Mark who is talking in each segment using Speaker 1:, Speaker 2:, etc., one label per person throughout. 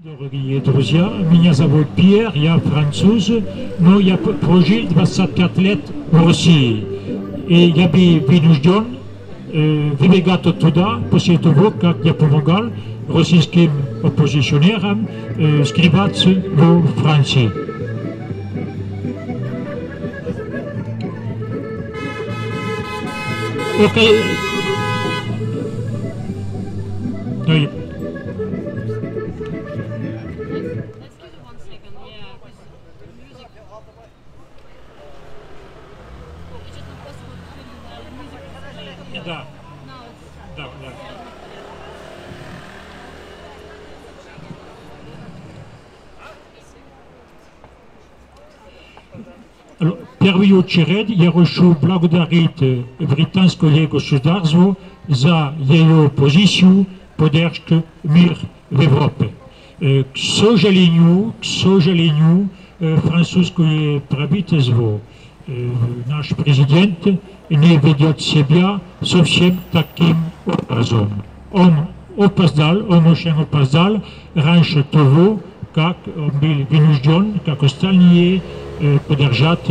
Speaker 1: Дорогие друзья, меня зовут Пьер, я француз, но я прожил 25 лет в России. И я был вынужден выбегать оттуда после того, как я помогал российским оппозиционерам скрываться во Франции. Okay. No, Да. Да, да. В первую очередь я хочу благодарить британское государство за ее позицию поддержки мира в Европе. К сожалению, французское правительство, наш президент, не ведет себя совсем таким образом. Он очень опоздал раньше того, как он был вынужден, как остальные, поддержать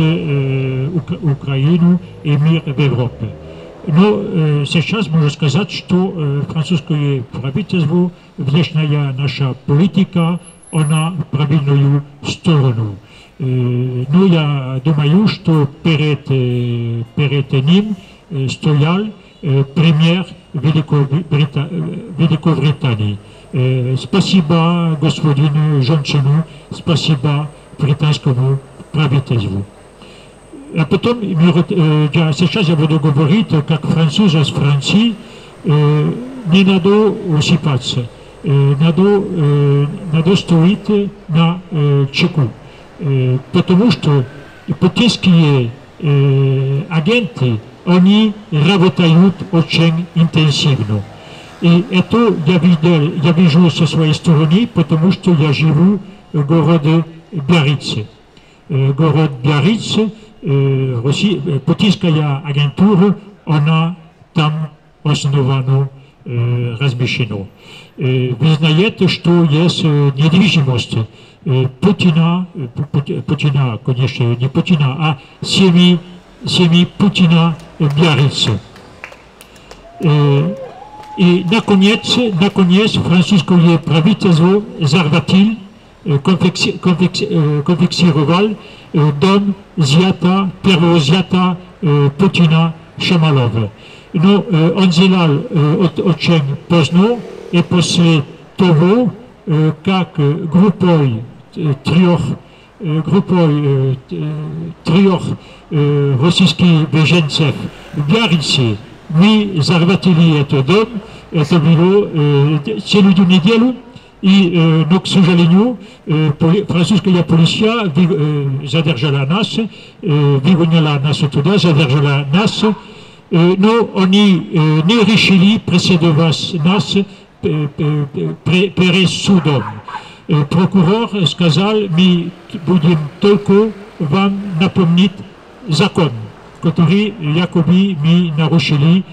Speaker 1: Украину и мир в Европе. Но сейчас можно сказать, что французское правительство, внешняя наша политика, она в правильную сторону. Но я думаю, что перед ним стоял премьер Великобритании. Спасибо господину Джонсону, спасибо британскому правительству. А потом, сейчас я буду говорить, как француз из Франции, не надо усыпаться, надо стоять на чеку. Потому что путинские агенты, они работают очень интенсивно. И это я вижу со своей стороны, потому что я живу в городе Биарриц. Город Биарриц, путинская агентура, она там основана, размещена. Вы знаете, что есть недвижимость Путина, конечно, не Путина, а семьи Путина в Биаррице. И, наконец, французское правительство захватил, конфискировал дом первого зята Путина Шамалова. Но он сделал очень поздно, и после того, как группой трех российских беженцев в Биаррице мы захватили этот дом, это было целую неделю, но, к сожалению, французская полиция задержала нас, выгоняла нас туда, задержала нас, но они не решили преследовать нас перед судом. Прокурор сказал, мы будем только вам напомнить закон, который якобы мы нарушили,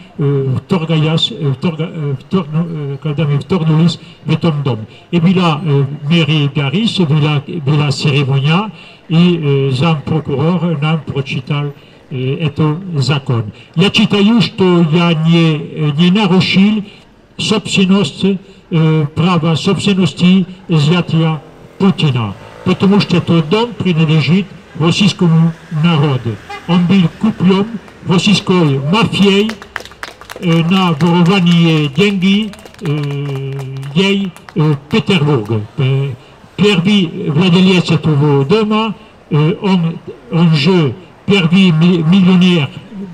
Speaker 1: когда мы вторгнулись в этот дом. И была мэрия Биарриц, была церемония, и зампрокурор нам прочитал этот закон. Я считаю, что я не нарушил право собственности взятия Путина, потому что этот дом принадлежит российскому народу. Он был куплен российской мафией на ворование деньги ей Петербурга. Первый владелец этого дома, он же первый миллионер,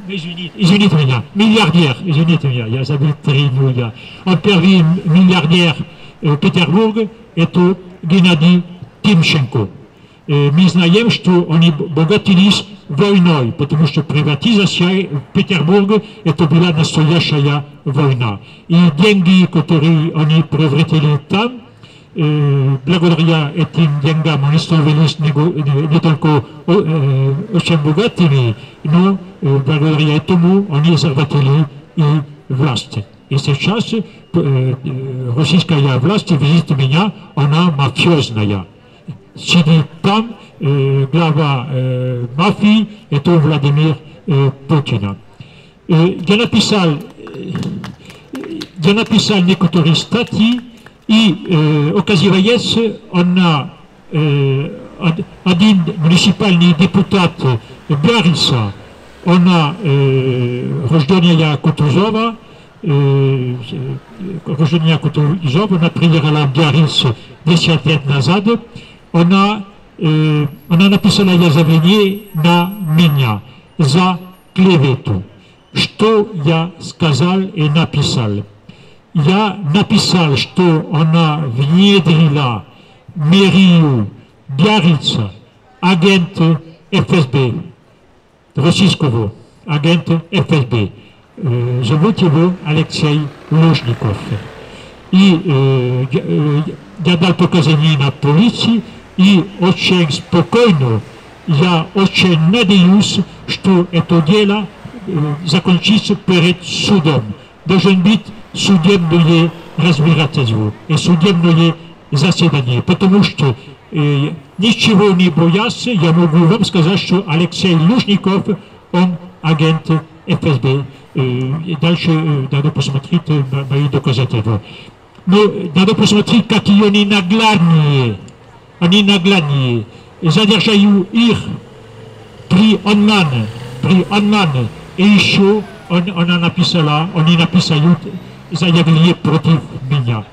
Speaker 1: извините меня, миллиардер, извините меня, я забыл 3 нуля. Он первый миллиардер Петербурга, это Геннадий Тимченко. Мы знаем, что они богатились войной, потому что приватизация в Петербурге это была настоящая война. И деньги, которые они превратили там, благодаря этим деньгам они становились не только очень богатыми, но благодаря этому они захватили и власть. И сейчас российская власть видит меня, она мафиозная. Сидит там глава мафии, это Владимир Путин. Я написал некоторые статьи, и оказывается, один муниципальный депутат Биарица, она рождения Кутузова, она приехала в Биарриц 10 лет назад, она написала заявление на меня за клевету. Что я сказал и написал? Я написал, что она внедрила мэрию Биаррица, агента ФСБ, российского агента ФСБ. Зовут его Алексей Лужников. И я дал показания на полиции, и очень спокойно, я очень надеюсь, что это дело закончится перед судом. Должен быть судебное разбирательство и судебное заседание, потому что ничего не боясь, я могу вам сказать, что Алексей Лужников, он агент ФСБ. И дальше надо посмотреть мои доказательства. Но надо посмотреть, какие они наглядные. Они наглядные. Задержаю их при Анмане. И еще они написали заявление против меня.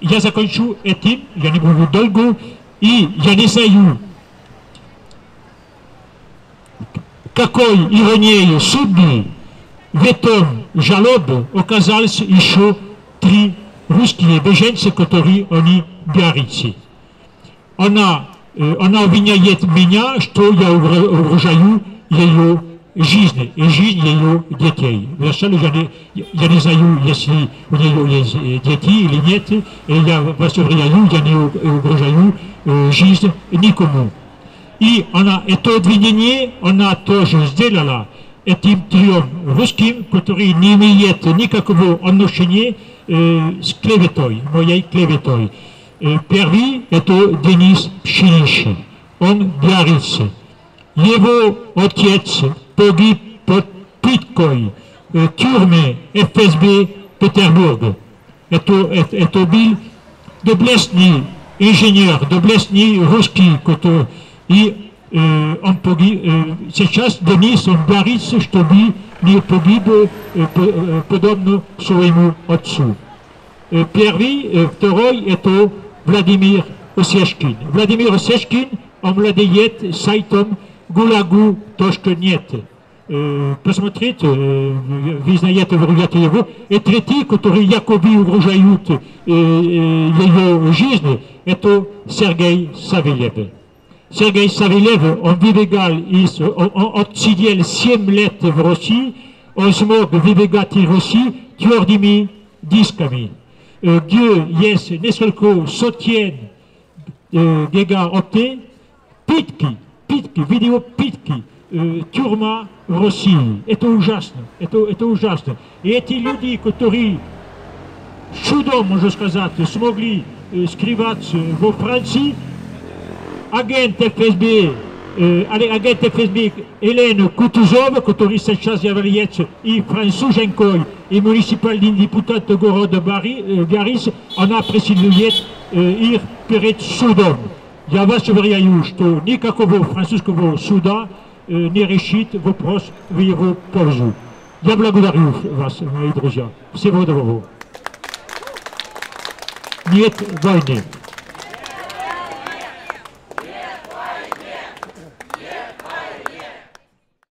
Speaker 1: Я закончу этим, я не буду долго, и я не знаю, какой иронией судьбы в этом жалобе оказались еще 3 русские беженцы, которые они биаррицы. Она обвиняет меня, что я угрожаю ее жизни и жизнь ее детей. Вначале я не знаю, если у нее есть дети или нет, и я вас уверяю, я не угрожаю жизнь никому. И это обвинение она тоже сделала этим 3 русским, которые не имеют никакого отношения с клеветой, моей клеветой. Первый это Денис Пшеничный, он биарриец. Его отец погиб под пыткой в тюрьме ФСБ Петербурга. Это был доблестный инженер, доблестный русский, который он погиб. Сейчас Денис, он борется, чтобы не погиб подобно своему отцу. Второй это Владимир Осечкин. Владимир Осечкин, он владеет сайтом gulagu.net. Посмотрите, вы знаете, вы видите его. И третий, который якобы угрожают ее жизни, это Сергей Савельев. Сергей Савельев, он выбегал он отсидел 7 лет в России, он смог выбегать из России твердыми дисками, где есть несколько сотен гигабайт питки, видеопитки, тюрьма в России. Это ужасно, это ужасно. И эти люди, которые чудом, можно сказать, смогли скрываться во Франции, агент ФСБ Елена Кутузова, который сейчас является и француженкой, и муниципальный депутат города Биарриц, она преследует их перед судом. Я вас уверяю, что никакого французского суда не решит вопрос в его пользу. Я благодарю вас, мои друзья. Всего доброго. Нет войны.